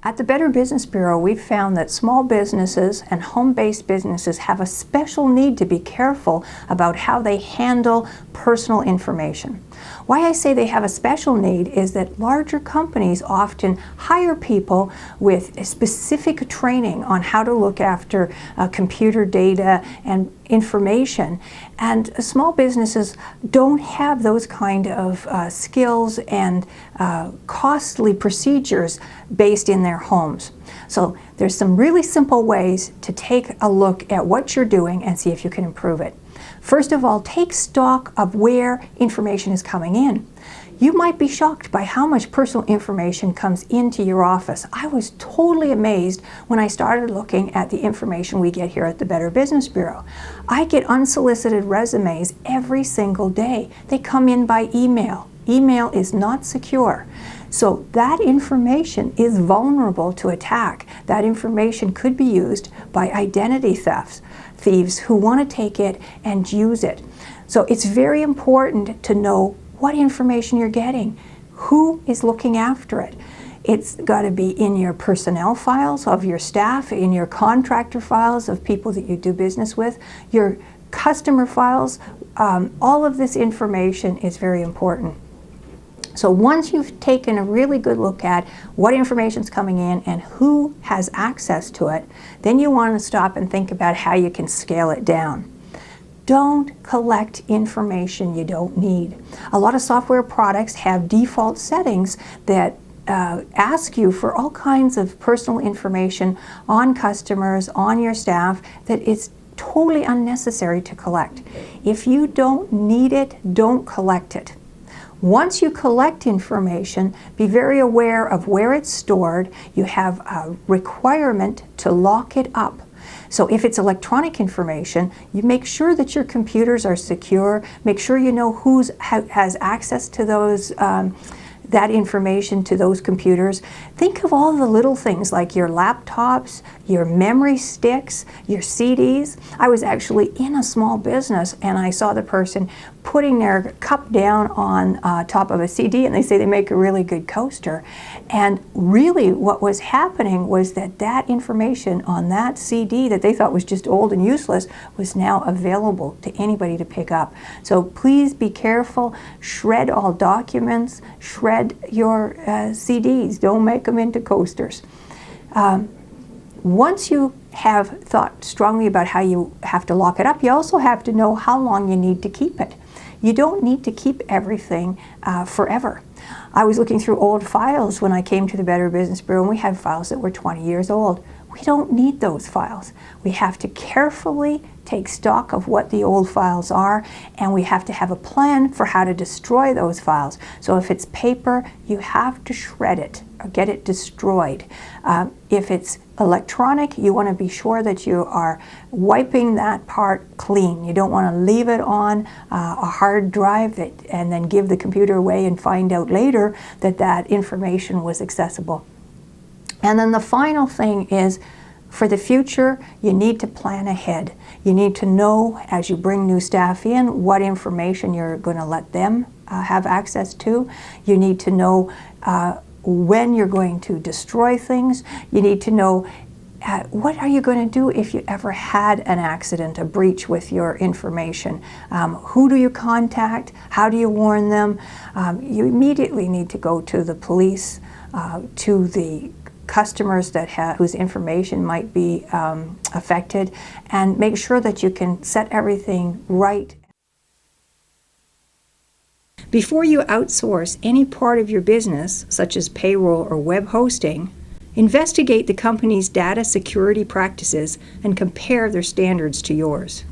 At the Better Business Bureau, we've found that small businesses and home-based businesses have a special need to be careful about how they handle personal information. Why I say they have a special need is that larger companies often hire people with specific training on how to look after computer data and information, and small businesses don't have those kind of skills and costly procedures based in their homes. So there's some really simple ways to take a look at what you're doing and see if you can improve it. First of all, take stock of where information is coming in. You might be shocked by how much personal information comes into your office. I was totally amazed when I started looking at the information we get here at the Better Business Bureau. I get unsolicited resumes every single day. They come in by email. Email is not secure. So that information is vulnerable to attack. That information could be used by identity thieves who want to take it and use it. So it's very important to know what information you're getting, who is looking after it. It's got to be in your personnel files of your staff, in your contractor files of people that you do business with, your customer files. All of this information is very important. So once you've taken a really good look at what information is coming in and who has access to it, then you want to stop and think about how you can scale it down. Don't collect information you don't need. A lot of software products have default settings that ask you for all kinds of personal information on customers, on your staff, that it's totally unnecessary to collect. If you don't need it, don't collect it. Once you collect information, be very aware of where it's stored. You have a requirement to lock it up. So if it's electronic information, you make sure that your computers are secure. Make sure you know who has access to those that information, to those computers. Think of all the little things like your laptops, your memory sticks, your CDs. I was actually in a small business and I saw the person putting their cup down on top of a CD, and they say they make a really good coaster. And really what was happening was that that information on that CD that they thought was just old and useless was now available to anybody to pick up. So please be careful. Shred all documents. Shred your CDs. Don't make them into coasters. Once you have thought strongly about how you have to lock it up, you also have to know how long you need to keep it. You don't need to keep everything forever. I was looking through old files when I came to the Better Business Bureau, and we had files that were 20 years old. We don't need those files. We have to carefully take stock of what the old files are, and we have to have a plan for how to destroy those files. So if it's paper, you have to shred it or get it destroyed. If it's electronic, you want to be sure that you are wiping that part clean. You don't want to leave it on a hard drive and then give the computer away and find out later that that information was accessible. And then the final thing is, for the future, you need to plan ahead. You need to know, as you bring new staff in, what information you're going to let them have access to. You need to know when you're going to destroy things. You need to know what are you going to do if you ever had an accident, a breach with your information. Who do you contact? How do you warn them? You immediately need to go to the police, to the customers whose information might be affected, and make sure that you can set everything right. Before you outsource any part of your business, such as payroll or web hosting, investigate the company's data security practices and compare their standards to yours.